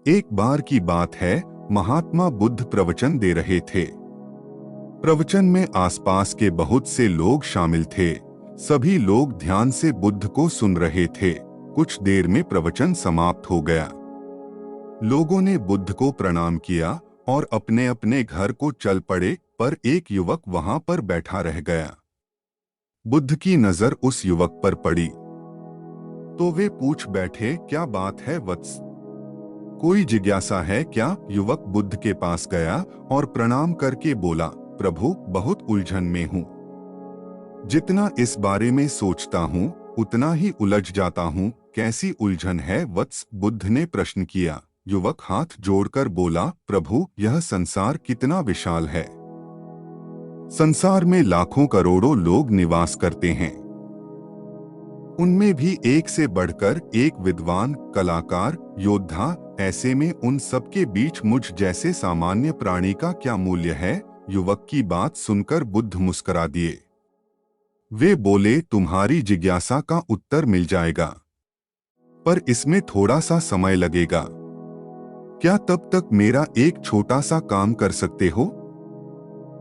एक बार की बात है, महात्मा बुद्ध प्रवचन दे रहे थे। प्रवचन में आसपास के बहुत से लोग शामिल थे। सभी लोग ध्यान से बुद्ध को सुन रहे थे। कुछ देर में प्रवचन समाप्त हो गया। लोगों ने बुद्ध को प्रणाम किया और अपने अपने घर को चल पड़े, पर एक युवक वहां पर बैठा रह गया। बुद्ध की नजर उस युवक पर पड़ी तो वे पूछ बैठे, क्या बात है वत्स? कोई जिज्ञासा है क्या? युवक बुद्ध के पास गया और प्रणाम करके बोला, प्रभु, बहुत उलझन में हूँ। जितना इस बारे में सोचता हूँ उतना ही उलझ जाता हूँ। कैसी उलझन है वत्स? बुद्ध ने प्रश्न किया। युवक हाथ जोड़कर बोला, प्रभु, यह संसार कितना विशाल है। संसार में लाखों करोड़ों लोग निवास करते हैं। उनमें भी एक से बढ़कर एक विद्वान, कलाकार, योद्धा। ऐसे में उन सबके बीच मुझ जैसे सामान्य प्राणी का क्या मूल्य है? युवक की बात सुनकर बुद्ध मुस्कुरा दिए। वे बोले, तुम्हारी जिज्ञासा का उत्तर मिल जाएगा, पर इसमें थोड़ा सा समय लगेगा। क्या तब तक मेरा एक छोटा सा काम कर सकते हो?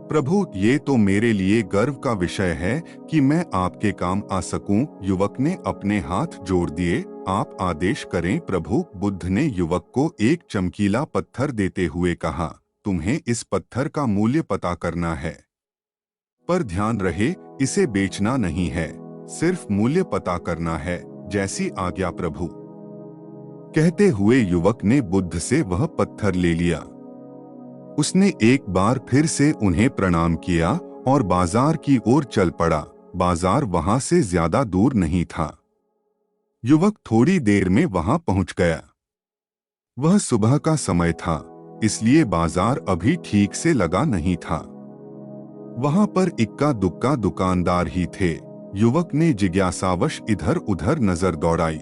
प्रभु, ये तो मेरे लिए गर्व का विषय है कि मैं आपके काम आ सकूं। युवक ने अपने हाथ जोड़ दिए। आप आदेश करें प्रभु। बुद्ध ने युवक को एक चमकीला पत्थर देते हुए कहा, तुम्हें इस पत्थर का मूल्य पता करना है, पर ध्यान रहे, इसे बेचना नहीं है, सिर्फ मूल्य पता करना है। जैसी आज्ञा प्रभु। कहते हुए युवक ने बुद्ध से वह पत्थर ले लिया। उसने एक बार फिर से उन्हें प्रणाम किया और बाजार की ओर चल पड़ा। बाजार वहां से ज्यादा दूर नहीं था। युवक थोड़ी देर में वहां पहुंच गया। वह सुबह का समय था, इसलिए बाजार अभी ठीक से लगा नहीं था। वहां पर इक्का दुक्का दुकानदार ही थे। युवक ने जिज्ञासावश इधर उधर नजर दौड़ाई।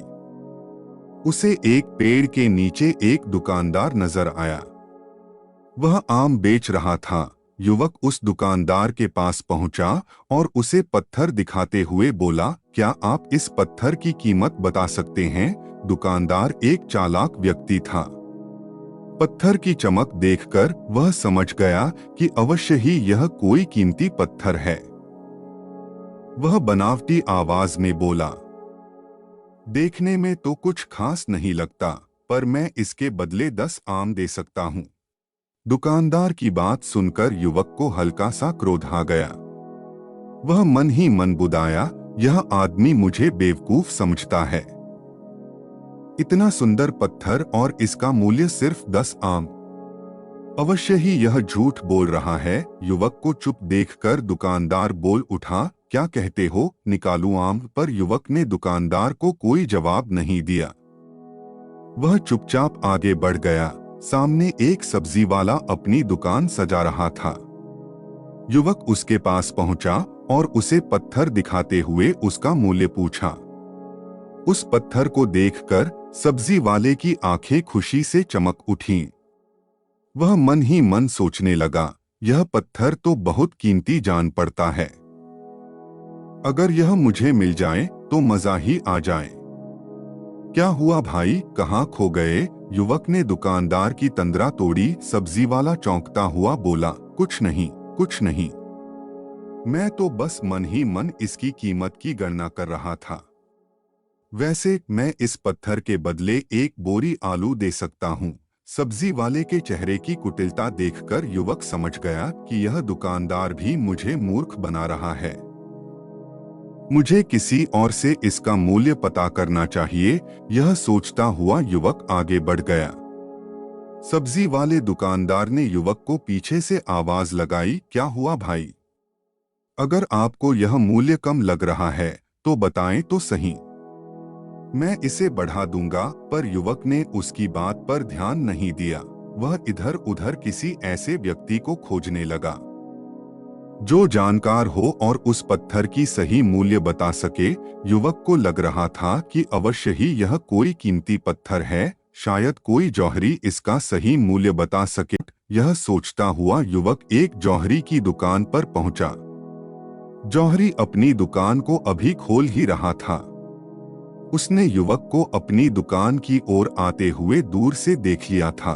उसे एक पेड़ के नीचे एक दुकानदार नजर आया। वह आम बेच रहा था। युवक उस दुकानदार के पास पहुंचा और उसे पत्थर दिखाते हुए बोला, क्या आप इस पत्थर की कीमत बता सकते हैं? दुकानदार एक चालाक व्यक्ति था। पत्थर की चमक देखकर वह समझ गया कि अवश्य ही यह कोई कीमती पत्थर है। वह बनावटी आवाज में बोला, देखने में तो कुछ खास नहीं लगता, पर मैं इसके बदले 10 आम दे सकता हूँ। दुकानदार की बात सुनकर युवक को हल्का सा क्रोध आ गया। वह मन ही मन बुदाया, यह आदमी मुझे बेवकूफ समझता है। इतना सुंदर पत्थर और इसका मूल्य सिर्फ 10 आम। अवश्य ही यह झूठ बोल रहा है। युवक को चुप देखकर दुकानदार बोल उठा, क्या कहते हो, निकालूं आम? पर युवक ने दुकानदार को कोई जवाब नहीं दिया। वह चुपचाप आगे बढ़ गया। सामने एक सब्जी वाला अपनी दुकान सजा रहा था। युवक उसके पास पहुंचा और उसे पत्थर दिखाते हुए उसका मूल्य पूछा। उस पत्थर को देखकर सब्जी वाले की आंखें खुशी से चमक उठीं। वह मन ही मन सोचने लगा, यह पत्थर तो बहुत कीमती जान पड़ता है। अगर यह मुझे मिल जाए तो मजा ही आ जाए। क्या हुआ भाई, कहाँ खो गए? युवक ने दुकानदार की तंद्रा तोड़ी। सब्जी वाला चौंकता हुआ बोला, कुछ नहीं, कुछ नहीं। मैं तो बस मन ही मन इसकी कीमत की गणना कर रहा था। वैसे मैं इस पत्थर के बदले एक बोरी आलू दे सकता हूँ। सब्जी वाले के चेहरे की कुटिलता देखकर युवक समझ गया कि यह दुकानदार भी मुझे मूर्ख बना रहा है। मुझे किसी और से इसका मूल्य पता करना चाहिए। यह सोचता हुआ युवक आगे बढ़ गया। सब्जी वाले दुकानदार ने युवक को पीछे से आवाज लगाई, क्या हुआ भाई? अगर आपको यह मूल्य कम लग रहा है तो बताएं तो सही, मैं इसे बढ़ा दूंगा। पर युवक ने उसकी बात पर ध्यान नहीं दिया। वह इधर उधर किसी ऐसे व्यक्ति को खोजने लगा जो जानकार हो और उस पत्थर की सही मूल्य बता सके। युवक को लग रहा था कि अवश्य ही यह कोई कीमती पत्थर है, शायद कोई जौहरी इसका सही मूल्य बता सके। यह सोचता हुआ युवक एक जौहरी की दुकान पर पहुंचा। जौहरी अपनी दुकान को अभी खोल ही रहा था। उसने युवक को अपनी दुकान की ओर आते हुए दूर से देख लिया था।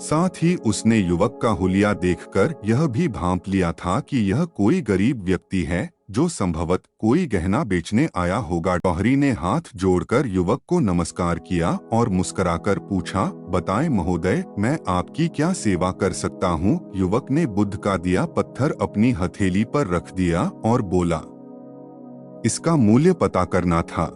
साथ ही उसने युवक का हुलिया देखकर यह भी भांप लिया था कि यह कोई गरीब व्यक्ति है जो संभवत कोई गहना बेचने आया होगा। जौहरी ने हाथ जोड़कर युवक को नमस्कार किया और मुस्कुराकर पूछा, बताएं महोदय, मैं आपकी क्या सेवा कर सकता हूँ? युवक ने बुद्ध का दिया पत्थर अपनी हथेली पर रख दिया और बोला, इसका मूल्य पता करना था।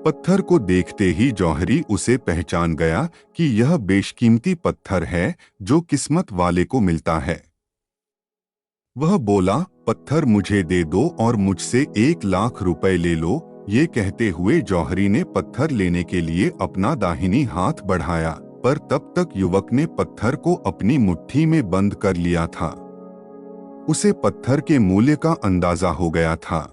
पत्थर को देखते ही जौहरी उसे पहचान गया कि यह बेशकीमती पत्थर है जो किस्मत वाले को मिलता है। वह बोला, पत्थर मुझे दे दो और मुझसे 1 लाख रुपए ले लो। ये कहते हुए जौहरी ने पत्थर लेने के लिए अपना दाहिनी हाथ बढ़ाया, पर तब तक युवक ने पत्थर को अपनी मुट्ठी में बंद कर लिया था। उसे पत्थर के मूल्य का अंदाजा हो गया था,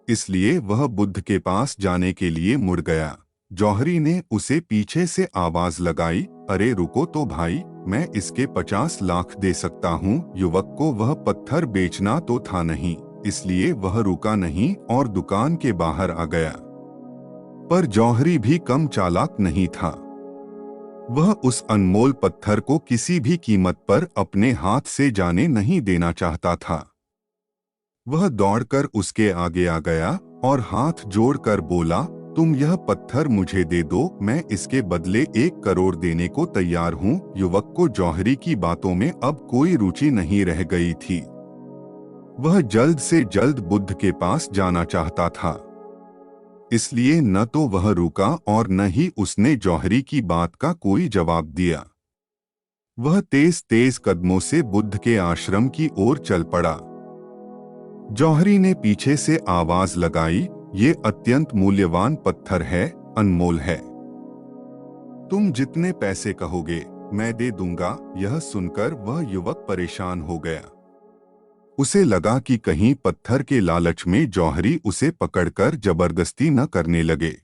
इसलिए वह बुद्ध के पास जाने के लिए मुड़ गया। जौहरी ने उसे पीछे से आवाज लगाई, अरे रुको तो भाई, मैं इसके 50 लाख दे सकता हूँ। युवक को वह पत्थर बेचना तो था नहीं, इसलिए वह रुका नहीं और दुकान के बाहर आ गया। पर जौहरी भी कम चालाक नहीं था। वह उस अनमोल पत्थर को किसी भी कीमत पर अपने हाथ से जाने नहीं देना चाहता था। वह दौड़कर उसके आगे आ गया और हाथ जोड़कर बोला, तुम यह पत्थर मुझे दे दो, मैं इसके बदले 1 करोड़ देने को तैयार हूँ। युवक को जौहरी की बातों में अब कोई रुचि नहीं रह गई थी। वह जल्द से जल्द बुद्ध के पास जाना चाहता था, इसलिए न तो वह रुका और न ही उसने जौहरी की बात का कोई जवाब दिया। वह तेज तेज कदमों से बुद्ध के आश्रम की ओर चल पड़ा। जौहरी ने पीछे से आवाज लगाई, ये अत्यंत मूल्यवान पत्थर है, अनमोल है। तुम जितने पैसे कहोगे मैं दे दूंगा। यह सुनकर वह युवक परेशान हो गया। उसे लगा कि कहीं पत्थर के लालच में जौहरी उसे पकड़कर जबरदस्ती न करने लगे,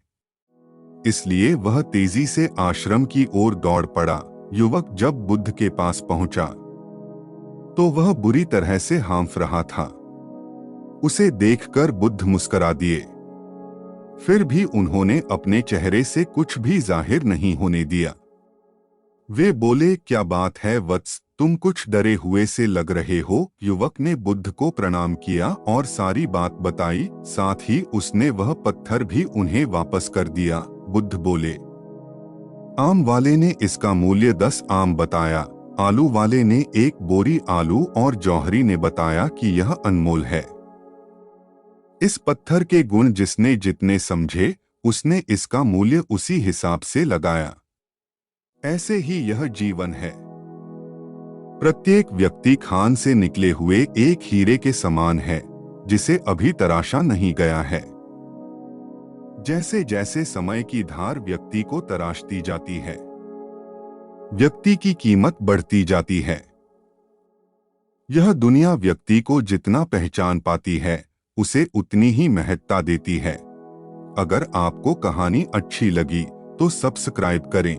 इसलिए वह तेजी से आश्रम की ओर दौड़ पड़ा। युवक जब बुद्ध के पास पहुंचा तो वह बुरी तरह से हांफ रहा था। उसे देखकर बुद्ध मुस्कुरा दिए, फिर भी उन्होंने अपने चेहरे से कुछ भी जाहिर नहीं होने दिया। वे बोले, क्या बात है वत्स, तुम कुछ डरे हुए से लग रहे हो। युवक ने बुद्ध को प्रणाम किया और सारी बात बताई, साथ ही उसने वह पत्थर भी उन्हें वापस कर दिया। बुद्ध बोले, आम वाले ने इसका मूल्य 10 आम बताया, आलू वाले ने 1 बोरी आलू और जौहरी ने बताया कि यह अनमोल है। इस पत्थर के गुण जिसने जितने समझे उसने इसका मूल्य उसी हिसाब से लगाया। ऐसे ही यह जीवन है। प्रत्येक व्यक्ति खान से निकले हुए एक हीरे के समान है जिसे अभी तराशा नहीं गया है। जैसे जैसे समय की धार व्यक्ति को तराशती जाती है, व्यक्ति की कीमत बढ़ती जाती है। यह दुनिया व्यक्ति को जितना पहचान पाती है उसे उतनी ही महत्ता देती है। अगर आपको कहानी अच्छी लगी तो सब्सक्राइब करें।